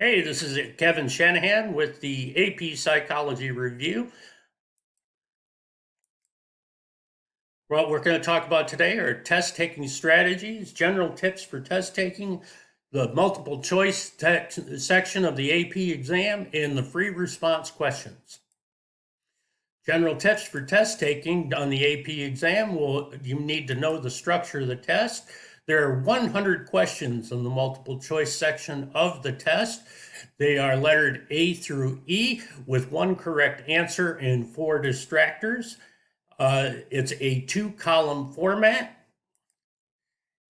Hey, this is Kevin Shanahan with the AP Psychology Review. What we're going to talk about today are test taking strategies, general tips for test taking, the multiple choice section of the AP exam, and the free response questions. General tips for test taking on the AP exam. You need to know the structure of the test. There are 100 questions in the multiple choice section of the test. They are lettered A through E with one correct answer and 4 distractors. It's a 2-column format,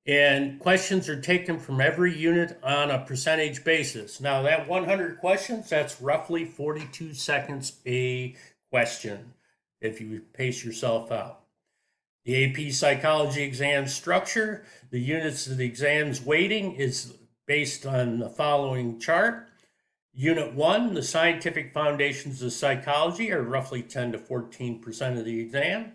and questions are taken from every unit on a percentage basis. Now, that 100 questions, that's roughly 42 seconds a question if you pace yourself out. The AP Psychology exam structure, the units of the exam's weighting is based on the following chart. Unit 1, the scientific foundations of psychology, are roughly 10 to 14% of the exam.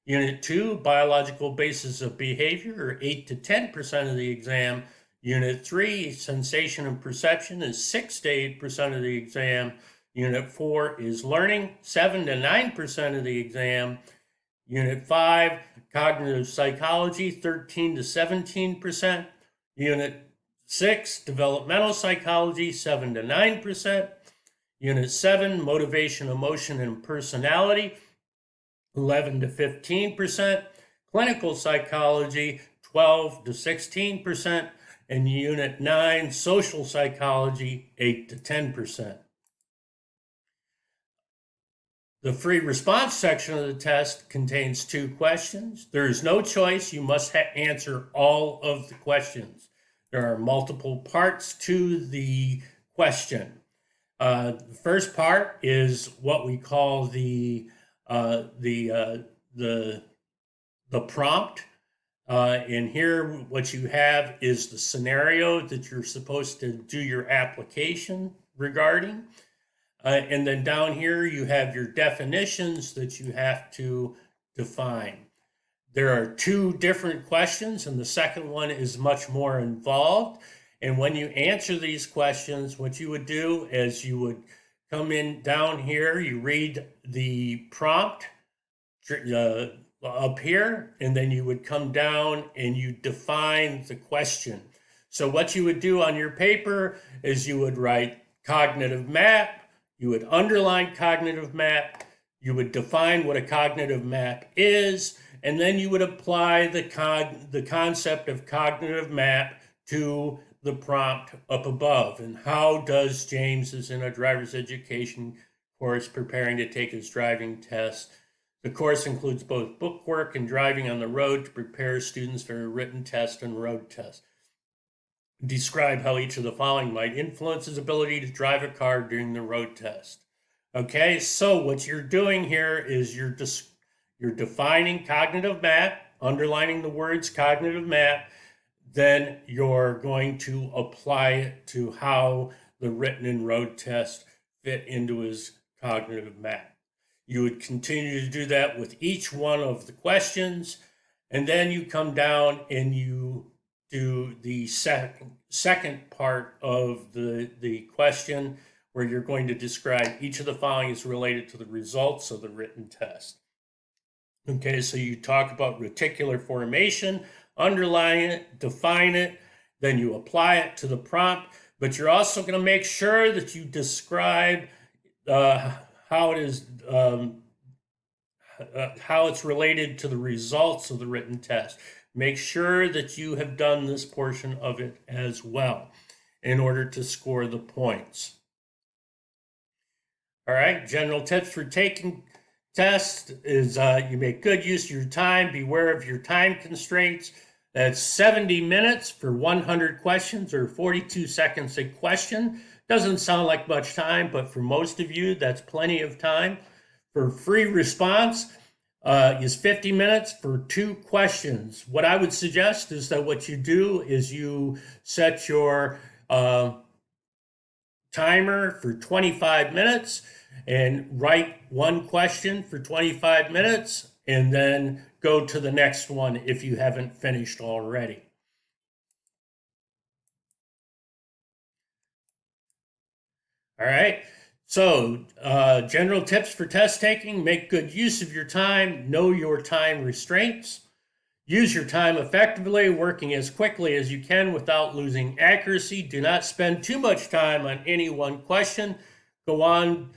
Unit 2, biological basis of behavior, are 8 to 10% of the exam. Unit 3, sensation and perception, is 6 to 8% of the exam. Unit 4 is learning, 7 to 9% of the exam. Unit 5, cognitive psychology, 13 to 17%. Unit 6, developmental psychology, 7 to 9%. Unit 7, motivation, emotion, and personality, 11 to 15%. Clinical psychology, 12 to 16%. And Unit 9, social psychology, 8 to 10%. The free response section of the test contains 2 questions. There is no choice. You must answer all of the questions. There are multiple parts to the question. The first part is what we call the prompt. And here, what you have is the scenario that you're supposed to do your application regarding. And then down here, you have your definitions that you have to define. There are 2 different questions, and the second one is much more involved. And when you answer these questions, what you would do is you would come in down here, you read the prompt up here, and then you would come down and you define the question. So what you would do on your paper is you would write cognitive map, you would underline cognitive map, you would define what a cognitive map is, and then you would apply the concept of cognitive map to the prompt up above. And how does James, is in a driver's education course preparing to take his driving test. The course includes both book work and driving on the road to prepare students for a written test and road test. Describe how each of the following might influence his ability to drive a car during the road test. Okay, so what you're doing here is you're defining cognitive map, underlining the words cognitive map, then you're going to apply it to how the written and road test fit into his cognitive map. You would continue to do that with each one of the questions, and then you come down and you do the second part of the question, where you're going to describe each of the following is related to the results of the written test. Okay, so you talk about reticular formation, underline it, define it, then you apply it to the prompt, but you're also going to make sure that you describe how it is how it's related to the results of the written test. Make sure that you have done this portion of it as well in order to score the points. All right, general tips for taking tests is you make good use of your time, beware of your time constraints. That's 70 minutes for 100 questions, or 42 seconds a question. Doesn't sound like much time, but for most of you, that's plenty of time. For free response is 50 minutes for 2 questions. What I would suggest is that what you do is you set your timer for 25 minutes and write 1 question for 25 minutes and then go to the next one if you haven't finished already. All right. So, general tips for test taking: make good use of your time, know your time restraints, use your time effectively, working as quickly as you can without losing accuracy. Do not spend too much time on any one question. Go on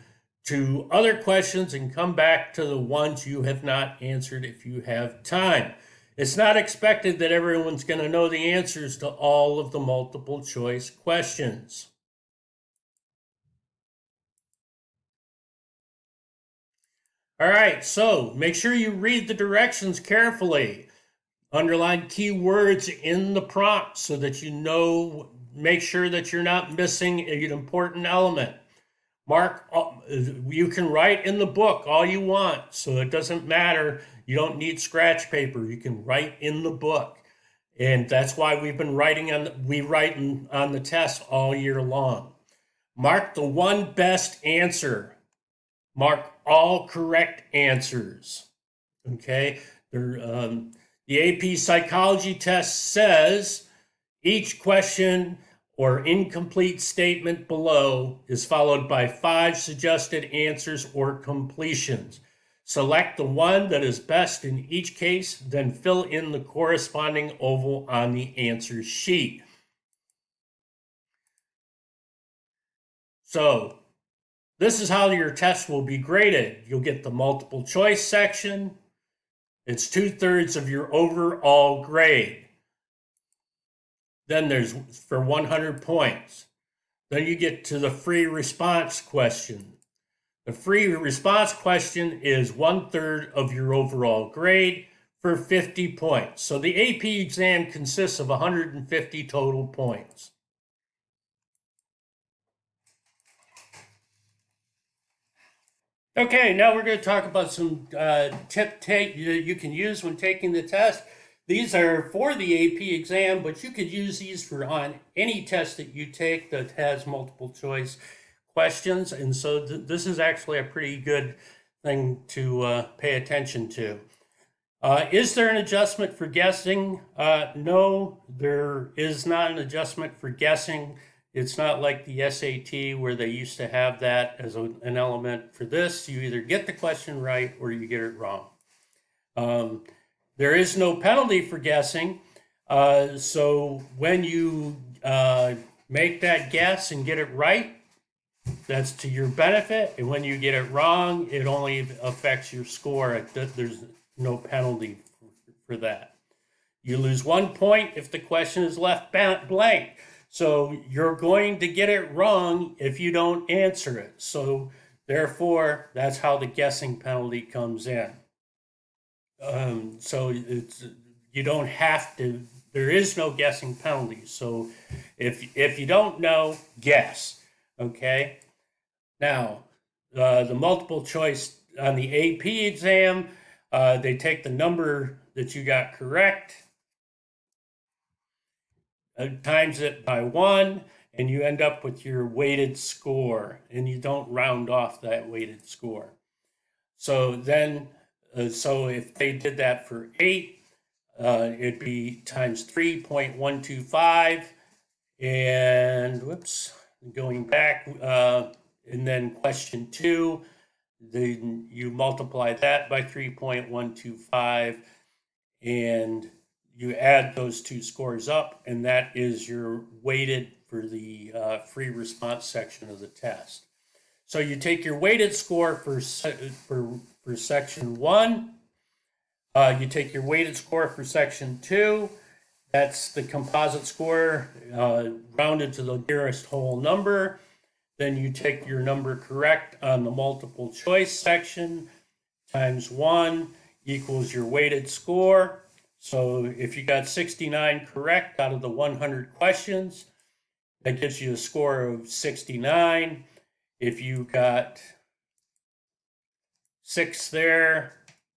to other questions and come back to the ones you have not answered if you have time. It's not expected that everyone's going to know the answers to all of the multiple choice questions. All right, so make sure you read the directions carefully. Underline keywords in the prompt so that you know, make sure that you're not missing an important element. Mark, you can write in the book all you want, so it doesn't matter. You don't need scratch paper. You can write in the book. And that's why we've been writing on the test all year long. Mark the one best answer. Mark all correct answers. Okay? The AP psychology test says each question or incomplete statement below is followed by 5 suggested answers or completions. Select the one that is best in each case, then fill in the corresponding oval on the answer sheet. So, this is how your test will be graded. You'll get the multiple choice section. It's 2/3 of your overall grade. Then there's for 100 points. Then you get to the free response question. The free response question is 1/3 of your overall grade for 50 points. So the AP exam consists of 150 total points. Okay, now we're going to talk about some tip you can use when taking the test. These are for the AP exam, but you could use these for on any test that you take that has multiple choice questions. And so this is actually a pretty good thing to pay attention to. Is there an adjustment for guessing? No, there is not an adjustment for guessing. It's not like the SAT where they used to have that as an element. For this, you either get the question right or you get it wrong. There is no penalty for guessing. So when you make that guess and get it right, that's to your benefit. And when you get it wrong, it only affects your score. There's no penalty for that. You lose 1 point if the question is left blank. So you're going to get it wrong if you don't answer it. So therefore, that's how the guessing penalty comes in. So you don't have to. There is no guessing penalty. So if you don't know, guess. Okay. Now the multiple choice on the AP exam, they take the number that you got correct, times it by 1, and you end up with your weighted score, and you don't round off that weighted score. So then, so if they did that for 8, it'd be times 3.125, and whoops, going back, and then question 2, then you multiply that by 3.125, and you add those two scores up, and that is your weighted for the free response section of the test. So you take your weighted score for section 1. You take your weighted score for section 2. That's the composite score rounded to the nearest whole number. Then you take your number correct on the multiple choice section, times 1 equals your weighted score. So if you got 69 correct out of the 100 questions, that gives you a score of 69. If you got 6 there,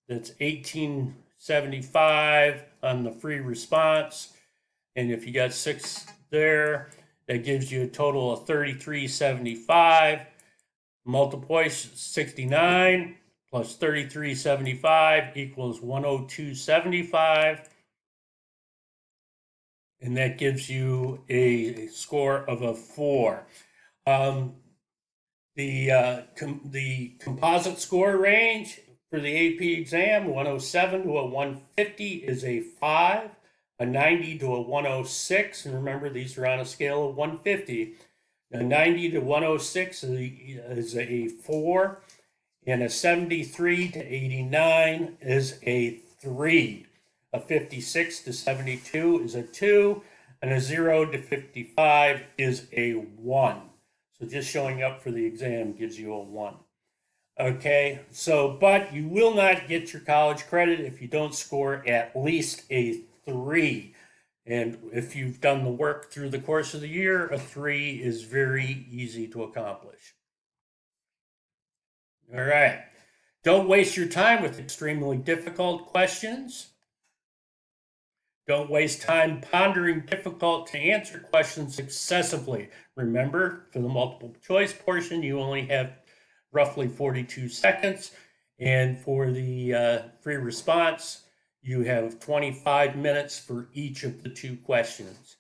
that's 1875 on the free response. And if you got 6 there, that gives you a total of 3375. Multiply 69 plus 3375 equals 10275. And that gives you a score of a 4. The composite score range for the AP exam, 107 to a 150 is a 5, a 90 to a 106, and remember these are on a scale of 150. A 90 to 106 is a 4, and a 73 to 89 is a 3. A 56 to 72 is a 2, and a 0 to 55 is a 1. So just showing up for the exam gives you a 1. Okay, so, but you will not get your college credit if you don't score at least a 3. And if you've done the work through the course of the year, a 3 is very easy to accomplish. All right. Don't waste your time with extremely difficult questions. Don't waste time pondering difficult to answer questions excessively. Remember, for the multiple choice portion, you only have roughly 42 seconds. And for the free response, you have 25 minutes for each of the 2 questions.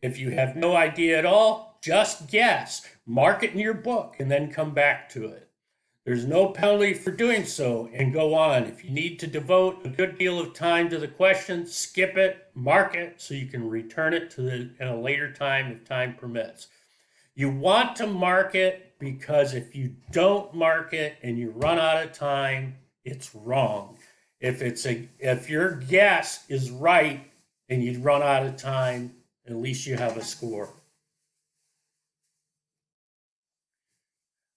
If you have no idea at all, just guess. Mark it in your book and then come back to it. There's no penalty for doing so, and go on. If you need to devote a good deal of time to the question, skip it, mark it, so you can return it at a later time if time permits. You want to mark it because if you don't mark it and you run out of time, it's wrong. If your guess is right and you run out of time, at least you have a score.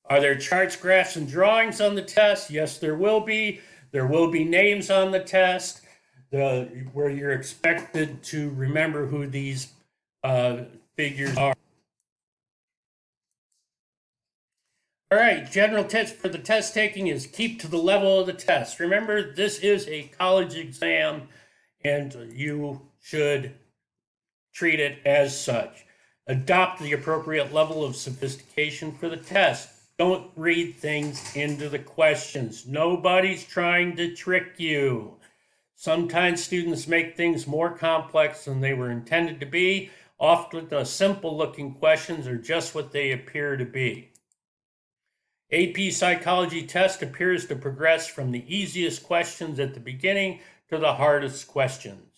Are there charts, graphs, and drawings on the test? Yes, there will be. There will be names on the test where you're expected to remember who these figures are. All right, general tips for the test taking is keep to the level of the test. Remember, this is a college exam, and you should treat it as such. Adopt the appropriate level of sophistication for the test. Don't read things into the questions. Nobody's trying to trick you. Sometimes students make things more complex than they were intended to be. Often the simple-looking questions are just what they appear to be. AP Psychology test appears to progress from the easiest questions at the beginning to the hardest questions.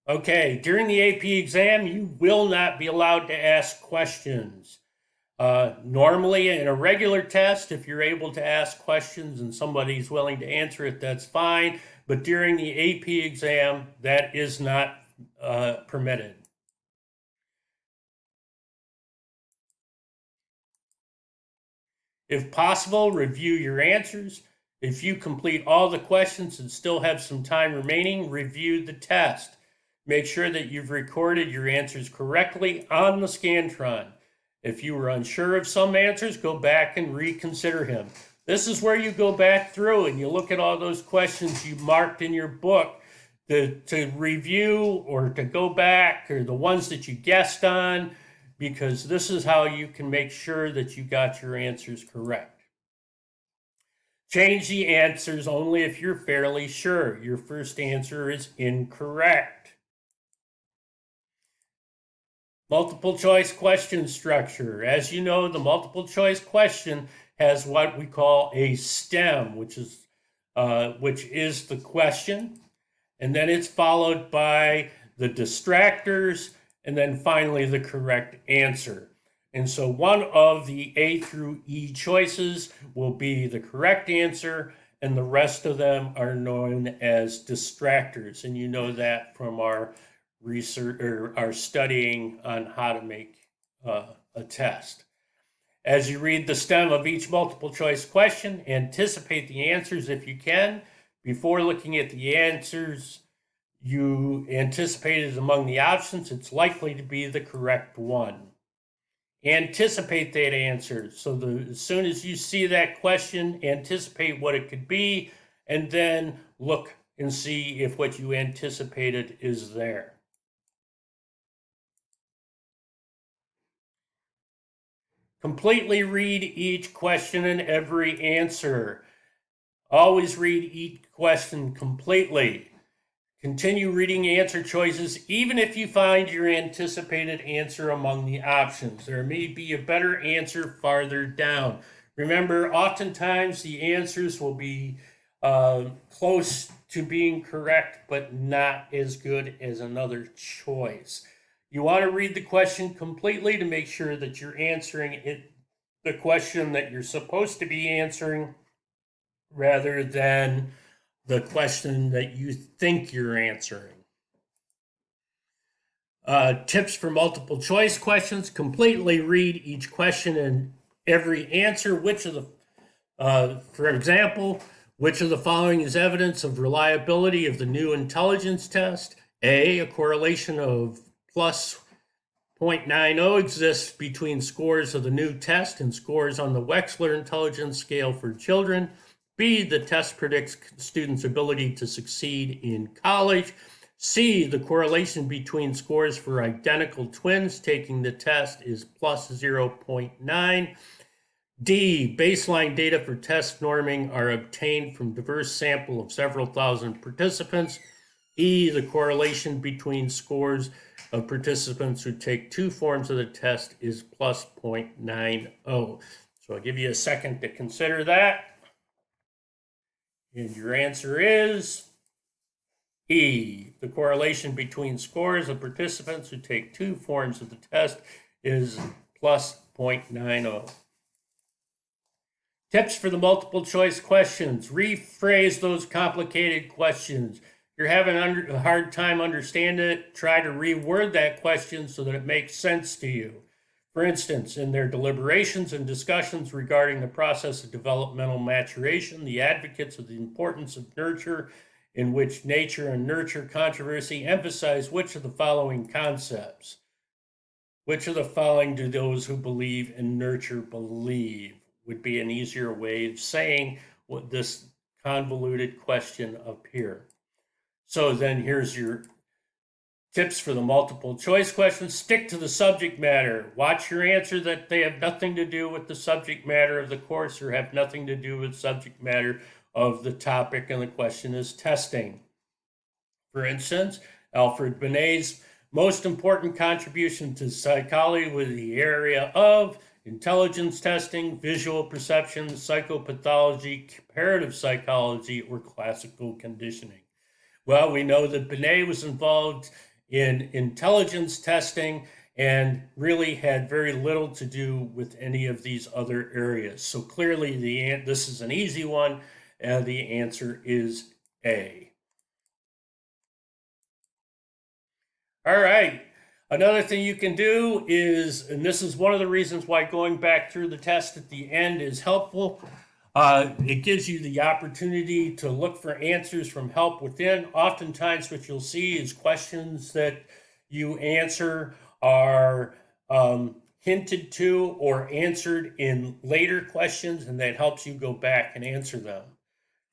Okay, during the AP exam, you will not be allowed to ask questions. Normally, in a regular test, if you're able to ask questions and somebody's willing to answer it, that's fine. But during the AP exam, that is not permitted. If possible, review your answers. If you complete all the questions and still have some time remaining, review the test. Make sure that you've recorded your answers correctly on the Scantron. If you were unsure of some answers, go back and reconsider him. This is where you go back through and you look at all those questions you marked in your book to review or to go back, or the ones that you guessed on, because this is how you can make sure that you got your answers correct. Change the answers only if you're fairly sure your first answer is incorrect. Multiple choice question structure. As you know, the multiple choice question has what we call a stem, which is the question, and then it's followed by the distractors, and then finally the correct answer. And so one of the A through E choices will be the correct answer, and the rest of them are known as distractors. And you know that from our research or our studying on how to make a test. As you read the stem of each multiple choice question, anticipate the answers if you can. Before looking at the answers you anticipated among the options, it's likely to be the correct one. Anticipate that answer. So as soon as you see that question, anticipate what it could be, and then look and see if what you anticipated is there. Completely read each question and every answer. Always read each question completely. Continue reading answer choices even if you find your anticipated answer among the options. There may be a better answer farther down. Remember, oftentimes the answers will be close to being correct, but not as good as another choice. You want to read the question completely to make sure that you're answering it, the question that you're supposed to be answering, rather than the question that you think you're answering. Tips for multiple choice questions. Completely read each question and every answer. For example, which of the following is evidence of reliability of the new intelligence test? A correlation of plus 0.90 exists between scores of the new test and scores on the Wechsler Intelligence Scale for Children. B, the test predicts students' ability to succeed in college. C, the correlation between scores for identical twins taking the test is plus 0.9. D, baseline data for test norming are obtained from diverse sample of several thousand participants. E, the correlation between scores of participants who take two forms of the test is plus 0.90. So I'll give you a second to consider that. And your answer is E. The correlation between scores of participants who take two forms of the test is plus 0.90. Tips for the multiple choice questions. Rephrase those complicated questions. You're having a hard time understanding it, try to reword that question so that it makes sense to you. For instance, in their deliberations and discussions regarding the process of developmental maturation, the advocates of the importance of nurture, in which nature and nurture controversy, emphasize which of the following concepts? Which of the following do those who believe in nurture believe? Would be an easier way of saying what this convoluted question up here. So then here's your tips for the multiple choice questions. Stick to the subject matter. Watch your answer that they have nothing to do with the subject matter of the course or have nothing to do with subject matter of the topic and the question is testing. For instance, Alfred Binet's most important contribution to psychology was the area of intelligence testing, visual perception, psychopathology, comparative psychology, or classical conditioning. Well, we know that Binet was involved in intelligence testing and really had very little to do with any of these other areas. So clearly, this is an easy one, and the answer is A. All right. Another thing you can do is, and this is one of the reasons why going back through the test at the end is helpful, it gives you the opportunity to look for answers from help within. Oftentimes what you'll see is questions that you answer are hinted to or answered in later questions, and that helps you go back and answer them.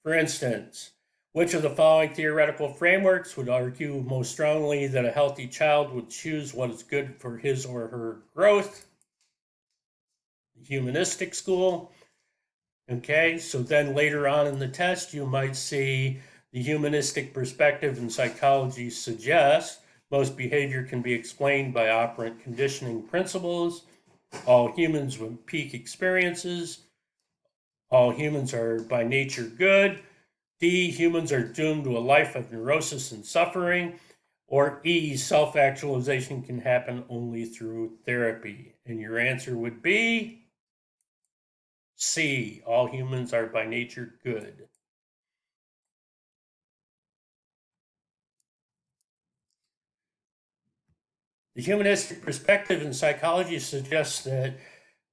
For instance, which of the following theoretical frameworks would argue most strongly that a healthy child would choose what is good for his or her growth? The humanistic school. Okay, so then later on in the test, you might see the humanistic perspective in psychology suggests most behavior can be explained by operant conditioning principles. All humans with peak experiences. All humans are by nature good. D, humans are doomed to a life of neurosis and suffering. Or E, self-actualization can happen only through therapy. And your answer would be C, all humans are by nature good. The humanistic perspective in psychology suggests that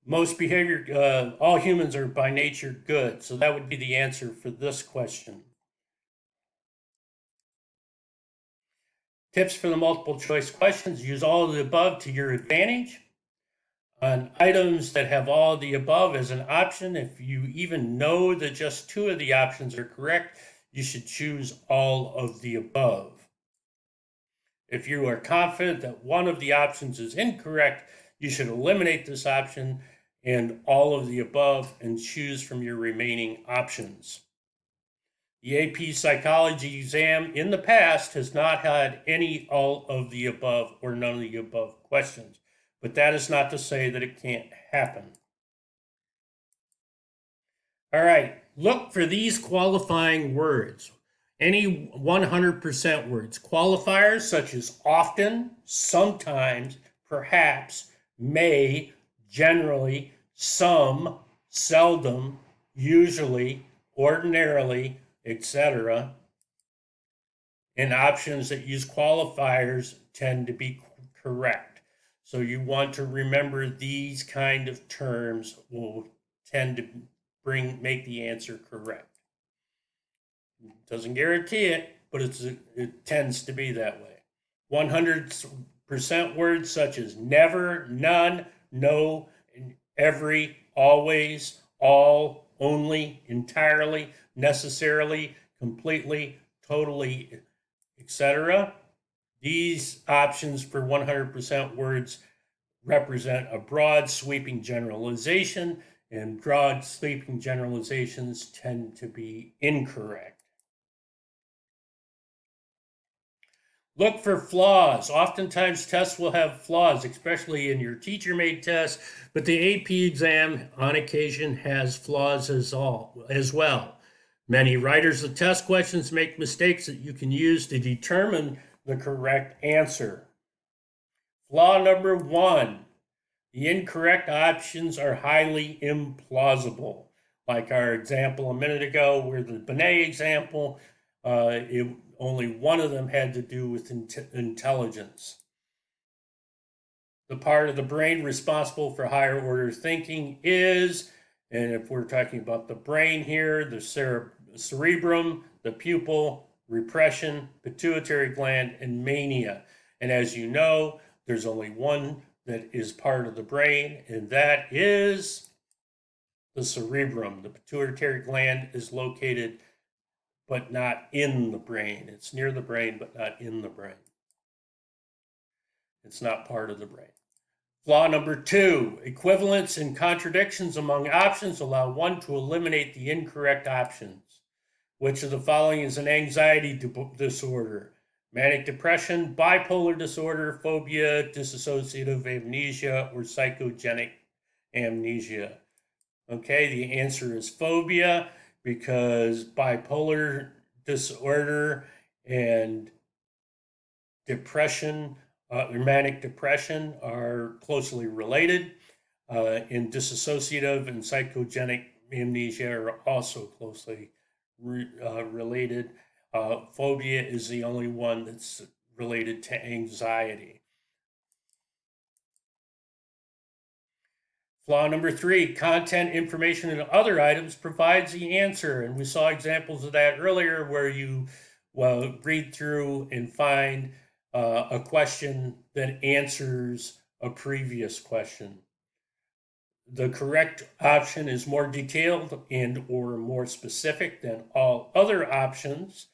most behavior, all humans are by nature good. So that would be the answer for this question. Tips for the multiple choice questions. Use all of the above to your advantage. On items that have all of the above as an option, if you even know that just two of the options are correct, you should choose all of the above. If you are confident that one of the options is incorrect, you should eliminate this option and all of the above and choose from your remaining options. The AP psychology exam in the past has not had any all of the above or none of the above questions, but that is not to say that it can't happen. All right, look for these qualifying words. Any 100% words. Qualifiers such as often, sometimes, perhaps, may, generally, some, seldom, usually, ordinarily, etc. And options that use qualifiers tend to be correct. So you want to remember these kind of terms will tend to make the answer correct. Doesn't guarantee it, but it tends to be that way. 100% words such as never, none, no, every, always, all, only, entirely, necessarily, completely, totally, etc. These options for 100% words represent a broad sweeping generalization, and broad sweeping generalizations tend to be incorrect. Look for flaws. Oftentimes tests will have flaws, especially in your teacher-made tests, but the AP exam on occasion has flaws as well. Many writers of test questions make mistakes that you can use to determine the correct answer. Flaw number 1, the incorrect options are highly implausible. Like our example a minute ago, where the Binet example, only one of them had to do with intelligence. The part of the brain responsible for higher order thinking is, and if we're talking about the brain here, the cerebrum, the pupil, repression, pituitary gland, and mania. And as you know, there's only one that is part of the brain, and that is the cerebrum. The pituitary gland is located but not in the brain. It's near the brain, but not in the brain. It's not part of the brain. Flaw number 2, equivalence and contradictions among options allow one to eliminate the incorrect options. Which of the following is an anxiety disorder? Manic depression, bipolar disorder, phobia, dissociative amnesia, or psychogenic amnesia? Okay, the answer is phobia, because bipolar disorder and depression, manic depression, are closely related. And dissociative and psychogenic amnesia are also closely related. Phobia is the only one that's related to anxiety. Flaw number 3, content, information, and other items provides the answer. And we saw examples of that earlier where you read through and find a question that answers a previous question. The correct option is more detailed and or more specific than all other options.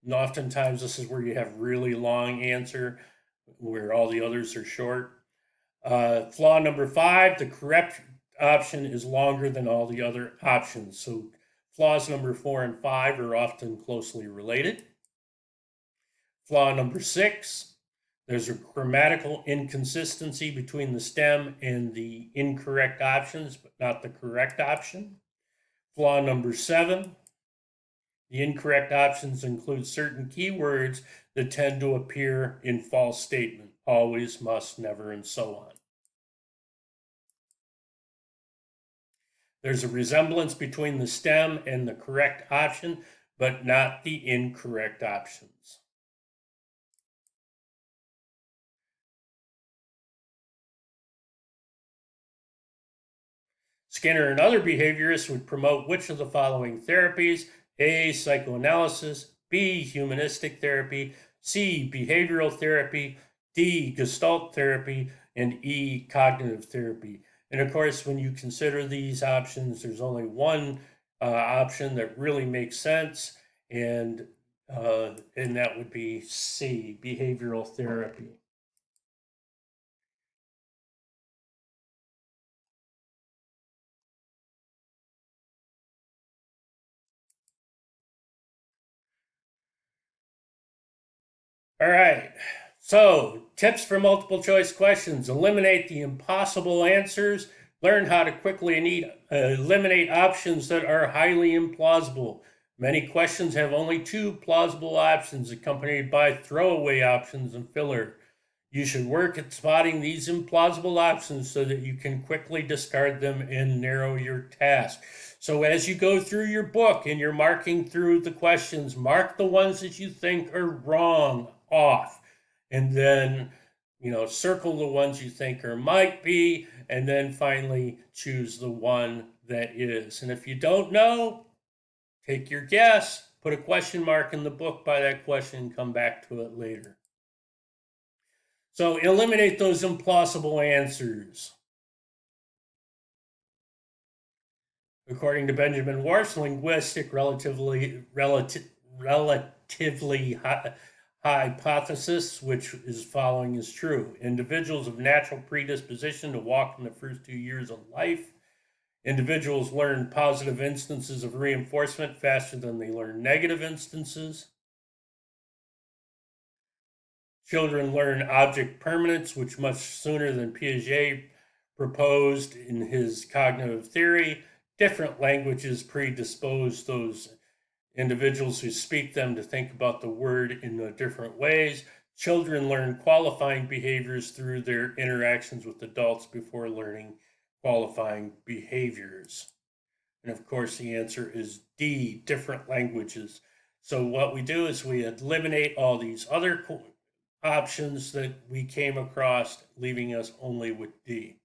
And oftentimes this is where you have really long answer where all the others are short. Flaw number 5, the correct option is longer than all the other options. So flaws number 4 and 5 are often closely related. Flaw number 6, there's a grammatical inconsistency between the stem and the incorrect options, but not the correct option. Flaw number 7, the incorrect options include certain keywords that tend to appear in false statement, always, must, never, and so on. There's a resemblance between the stem and the correct option, but not the incorrect options. Skinner and other behaviorists would promote which of the following therapies? A, psychoanalysis, B, humanistic therapy, C, behavioral therapy, D, gestalt therapy, and E, cognitive therapy. And of course, when you consider these options, there's only one option that really makes sense, and that would be C, behavioral therapy. All right. So, tips for multiple choice questions: eliminate the impossible answers, learn how to quickly eliminate options that are highly implausible. Many questions have only two plausible options, accompanied by throwaway options and filler. You should work at spotting these implausible options so that you can quickly discard them and narrow your task. So, as you go through your book and you're marking through the questions, mark the ones that you think are wrong off. And then, circle the ones you think are might be, and then finally choose the one that is. And if you don't know, take your guess, put a question mark in the book by that question, and come back to it later. So eliminate those implausible answers. According to Benjamin Warf's linguistic relatively hypothesis, which is following is true. Individuals of natural predisposition to walk in the first 2 years of life. Individuals learn positive instances of reinforcement faster than they learn negative instances. Children learn object permanence, which much sooner than Piaget proposed in his cognitive theory. Different languages predispose those individuals who speak them to think about the word in different ways. Children learn qualifying behaviors through their interactions with adults before learning qualifying behaviors. And of course, the answer is D, different languages. So what we do is we eliminate all these other options that we came across, leaving us only with D.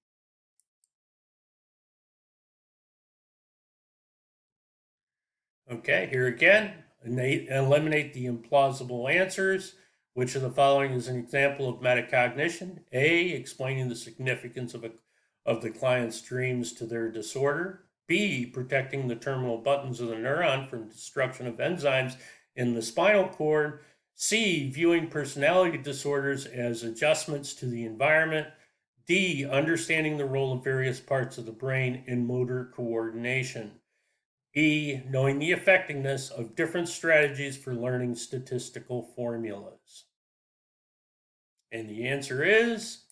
Okay, here again, eliminate the implausible answers. Which of the following is an example of metacognition? A, explaining the significance of the client's dreams to their disorder. B, protecting the terminal buttons of the neuron from destruction of enzymes in the spinal cord. C, viewing personality disorders as adjustments to the environment. D, understanding the role of various parts of the brain in motor coordination. E, knowing the effectiveness of different strategies for learning statistical formulas. And the answer is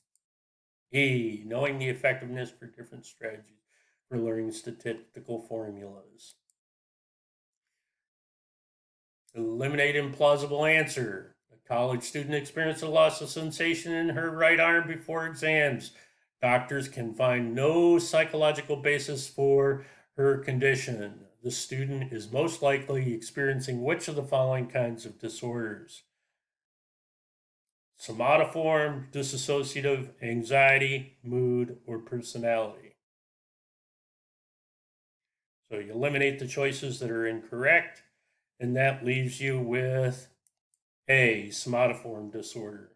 E, knowing the effectiveness for different strategies for learning statistical formulas. Eliminate implausible answer. A college student experienced a loss of sensation in her right arm before exams. Doctors can find no psychological basis for her condition. The student is most likely experiencing which of the following kinds of disorders? Somatoform, dissociative, anxiety, mood, or personality. So you eliminate the choices that are incorrect, and that leaves you with A, somatoform disorder.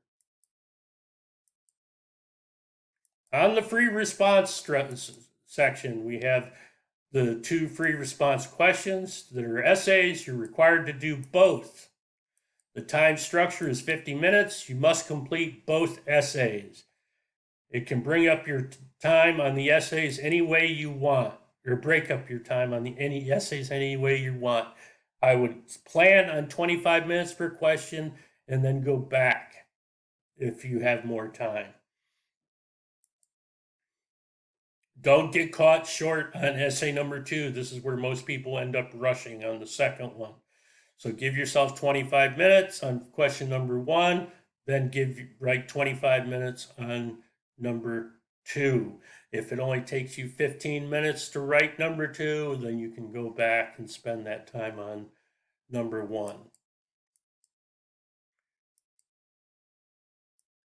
On the free response section, we have the two free response questions that are essays. You're required to do both. The time structure is 50 minutes. You must complete both essays. It can bring up your time on the essays any way you want, or break up your time on any essays any way you want. I would plan on 25 minutes per question and then go back if you have more time. Don't get caught short on essay number 2. This is where most people end up rushing on the second one. So give yourself 25 minutes on question number 1, then write 25 minutes on number 2. If it only takes you 15 minutes to write number 2, then you can go back and spend that time on number 1.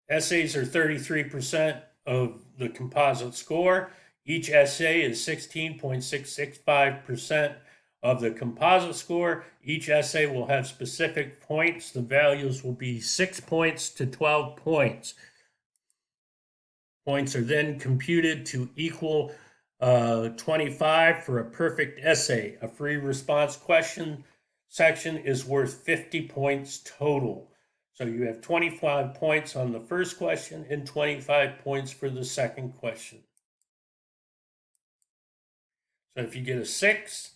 Essays are 33% of the composite score. Each essay is 16.665% of the composite score. Each essay will have specific points. The values will be 6 points to 12 points. Points are then computed to equal 25 for a perfect essay. A free response question section is worth 50 points total. So you have 25 points on the first question and 25 points for the second question. So if you get a 6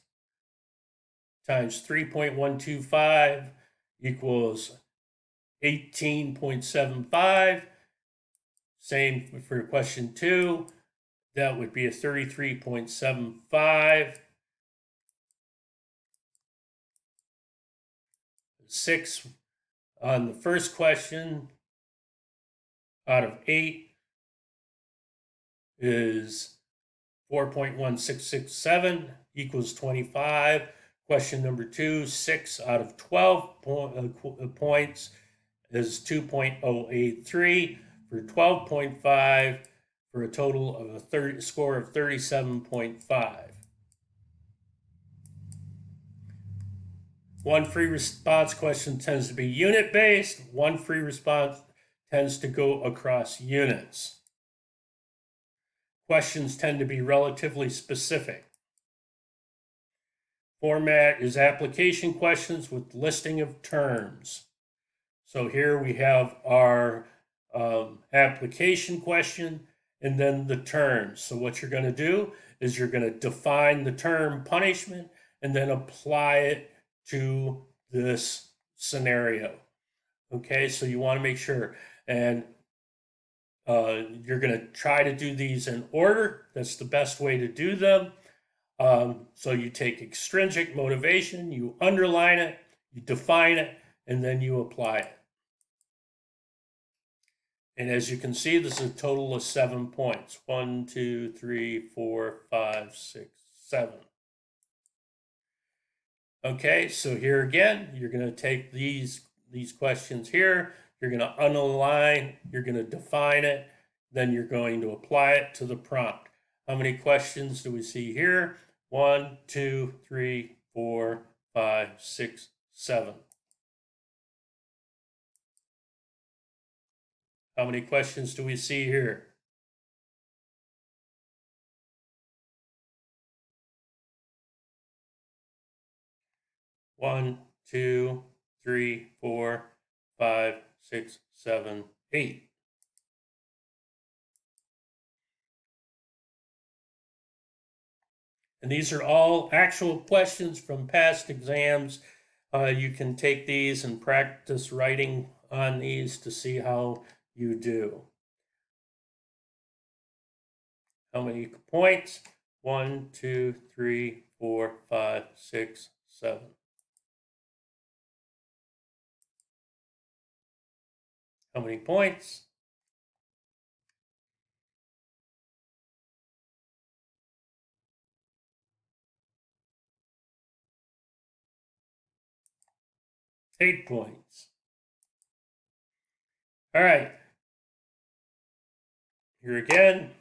times 3.125 equals 18.75. Same for question 2. That would be a 33.75. 6 on the first question out of 8 is 4.1667 equals 25. Question number 2, 6 out of 12 points is 2.083 for 12.5 for a total of a score of 37.5. One free response question tends to be unit-based. One free response tends to go across units. Questions tend to be relatively specific. Format is application questions with listing of terms. So here we have our application question and then the terms. So what you're going to do is you're going to define the term punishment and then apply it to this scenario. Okay, so you want to make sure, and you're going to try to do these in order. That's the best way to do them. So you take extrinsic motivation, you underline it, you define it, and then you apply it. And as you can see, this is a total of 7 points. 1, 2, 3, 4, 5, 6, 7. Okay, so here again, you're going to take these questions here, you're going to underline, you're going to define it, then you're going to apply it to the prompt. How many questions do we see here? 1, 2, 3, 4, 5, 6, 7. How many questions do we see here? One, 2, 3, 4, 5, 6, 7, 8. And these are all actual questions from past exams. You can take these and practice writing on these to see how you do. How many points? 1, 2, 3, 4, 5, 6, 7. How many points? Eight points. All right. Here again,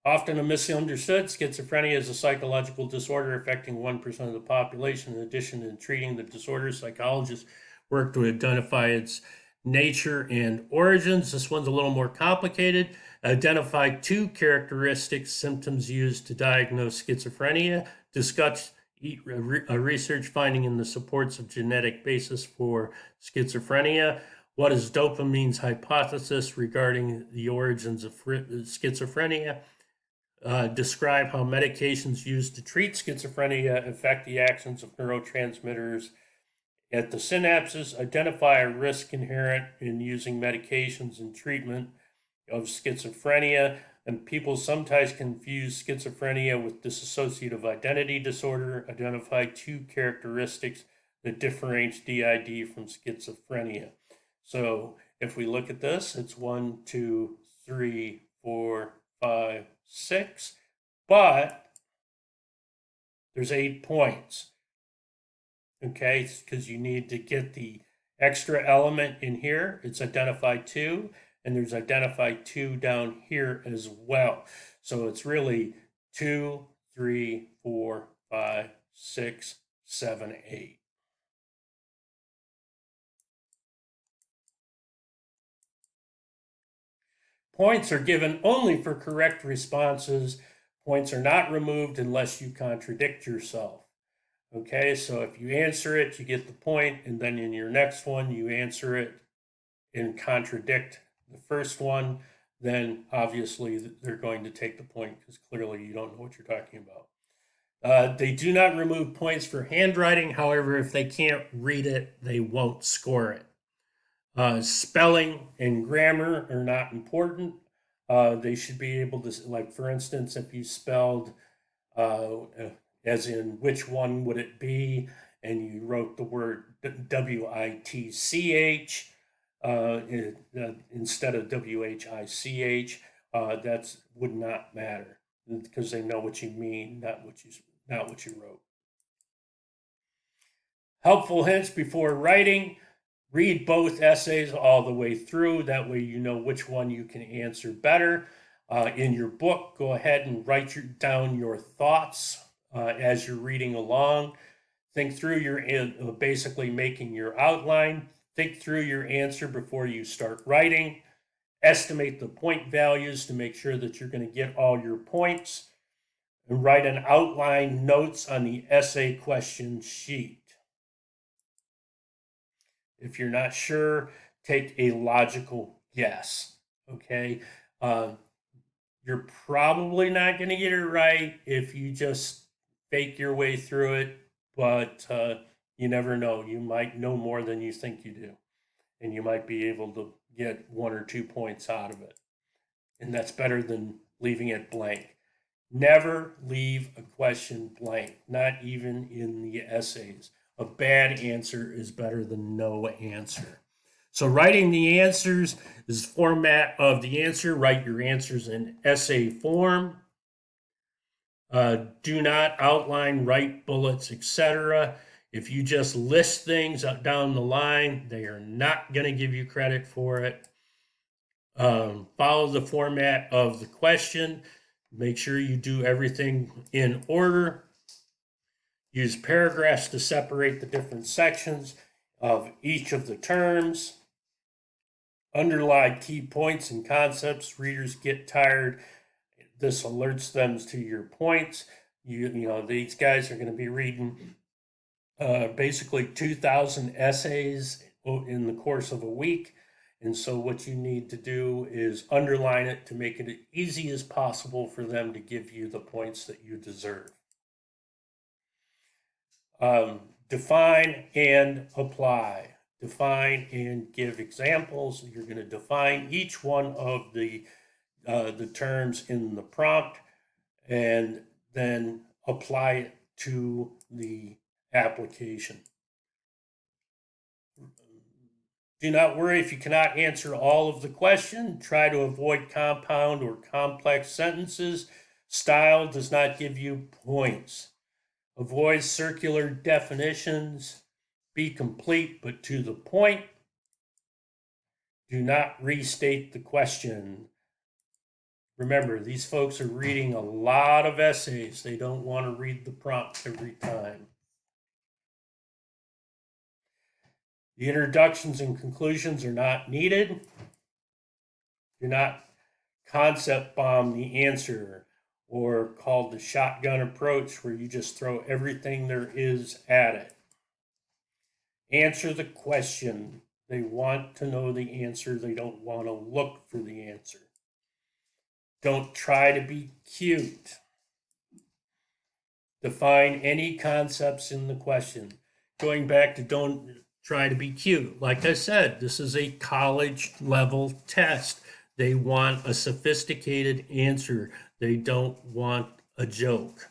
often a misunderstood, schizophrenia is a psychological disorder affecting 1% of the population. In addition to treating the disorder, psychologists work to identify its nature and origins. This one's a little more complicated. Identify 2 characteristics, symptoms used to diagnose schizophrenia. Discuss a research finding in the supports of genetic basis for schizophrenia. What is dopamine's hypothesis regarding the origins of schizophrenia? Describe how medications used to treat schizophrenia affect the actions of neurotransmitters at the synapses. Identify a risk inherent in using medications in treatment of schizophrenia. And people sometimes confuse schizophrenia with dissociative identity disorder. Identify 2 characteristics that differentiate DID from schizophrenia. So if we look at this, it's 1, 2, 3, 4, 5, 6, but there's 8 points. Okay, because you need to get the extra element in here. It's identify 2, and there's identify 2 down here as well. So it's really 2, 3, 4, 5, 6, 7, 8. Points are given only for correct responses. Points are not removed unless you contradict yourself. Okay, so if you answer it, you get the point, and then in your next one, you answer it and contradict the first one, then obviously they're going to take the point because clearly you don't know what you're talking about. They do not remove points for handwriting. However, if they can't read it, they won't score it. Spelling and grammar are not important. They should be able to, like, for instance, if you spelled, uh, as in which one would it be, and you wrote the word WITCH instead of WHICH, that would not matter because they know what you mean, not what you wrote. Helpful hints before writing. Read both essays all the way through. That way you know which one you can answer better. In your book, go ahead and write down your thoughts as you're reading along. Think through basically making your outline. Think through your answer before you start writing. Estimate the point values to make sure that you're going to get all your points. And write an outline notes on the essay question sheet. If you're not sure, take a logical guess. Okay. You're probably not going to get it right if you just fake your way through it, but you never know. You might know more than you think you do, and you might be able to get 1 or 2 points out of it. And that's better than leaving it blank. Never leave a question blank, not even in the essays. A bad answer is better than no answer. So writing the answers is format of the answer. Write your answers in essay form. Do not outline, write bullets, etc. If you just list things down the line, they are not going to give you credit for it. Follow the format of the question. Make sure you do everything in order. Use paragraphs to separate the different sections of each of the terms. Underline key points and concepts. Readers get tired. This alerts them to your points. You know, these guys are going to be reading basically 2,000 essays in the course of a week. And so what you need to do is underline it to make it as easy as possible for them to give you the points that you deserve. Define and apply. Define and give examples. You're going to define each one of the terms in the prompt and then apply it to the application. Do not worry if you cannot answer all of the question. Try to avoid compound or complex sentences. Style does not give you points. Avoid circular definitions. Be complete but to the point. Do not restate the question. Remember, these folks are reading a lot of essays. They don't want to read the prompt every time. The introductions and conclusions are not needed. Do not concept bomb the answer, or called the shotgun approach, where you just throw everything there is at it. Answer the question. They want to know the answer. They don't want to look for the answer. Don't try to be cute. Define any concepts in the question. Going back to don't try to be cute. Like I said, this is a college level test. They want a sophisticated answer. They don't want a joke.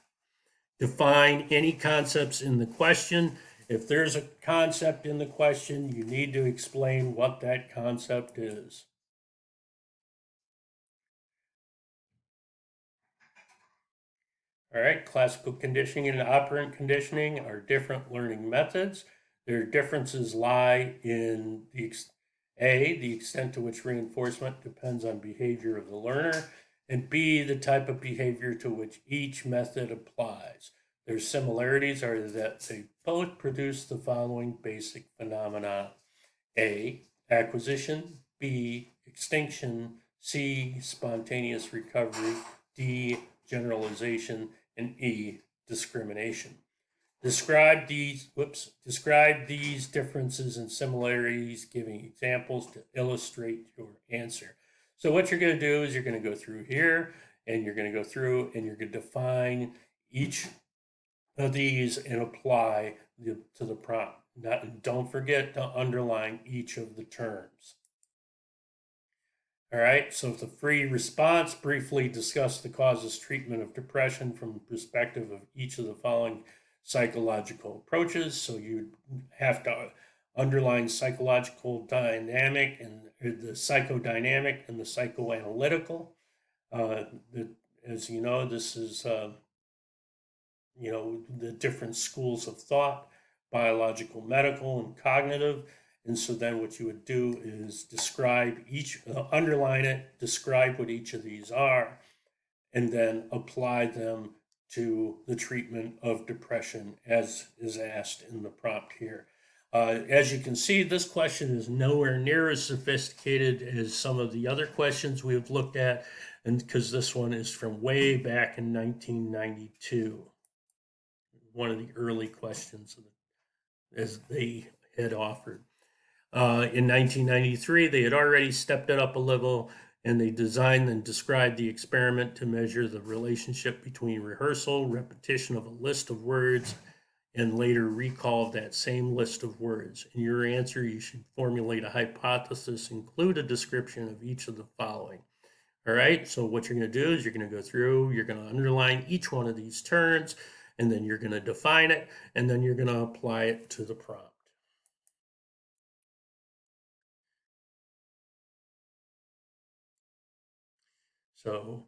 Define any concepts in the question. If there's a concept in the question, you need to explain what that concept is. All right, classical conditioning and operant conditioning are different learning methods. Their differences lie in the extent to which reinforcement depends on behavior of the learner, and B, the type of behavior to which each method applies. Their similarities are that they both produce the following basic phenomena: A, acquisition; B, extinction; C, spontaneous recovery; D, generalization; and E, discrimination. Describe these differences and similarities, giving examples to illustrate your answer. So what you're going to do is you're going to go through here, and you're going to go through and you're going to define each of these and apply to the prompt. Don't forget to underline each of the terms. All right, so the free response, briefly discuss the causes treatment of depression from the perspective of each of the following psychological approaches. So you have to underline psychological dynamic and the psychodynamic and the psychoanalytical. Uh, as you know, this is the different schools of thought, biological, medical, and cognitive. And so then what you would do is describe each, underline it, describe what each of these are, and then apply them to the treatment of depression as is asked in the prompt here. As you can see, this question is nowhere near as sophisticated as some of the other questions we've looked at, and because this one is from way back in 1992, one of the early questions as they had offered. In 1993, they had already stepped it up a level, and they designed and described the experiment to measure the relationship between rehearsal, repetition of a list of words, and later recall of that same list of words. In your answer, you should formulate a hypothesis, include a description of each of the following. All right, so what you're going to do is you're going to go through, you're going to underline each one of these terms, and then you're going to define it, and then you're going to apply it to the prompt. So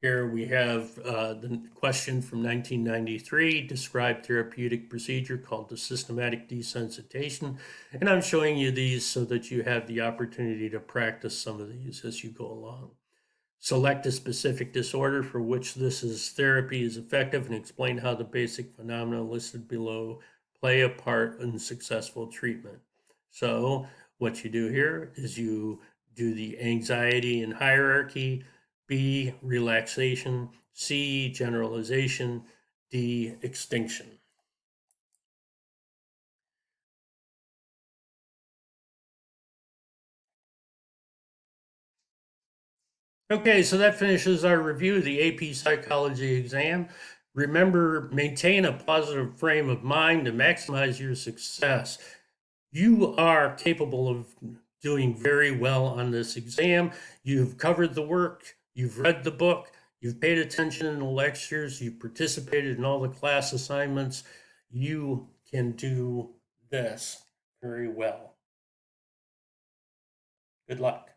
here we have the question from 1993, describe therapeutic procedure called the systematic desensitization. And I'm showing you these so that you have the opportunity to practice some of these as you go along. Select a specific disorder for which therapy is effective and explain how the basic phenomena listed below play a part in successful treatment. So what you do here is you do the anxiety and hierarchy, B, relaxation, C, generalization, D, extinction. Okay, so that finishes our review of the AP Psychology exam. Remember, maintain a positive frame of mind to maximize your success. You are capable of doing very well on this exam. You've covered the work, you've read the book, you've paid attention in the lectures, you've participated in all the class assignments. You can do this very well. Good luck.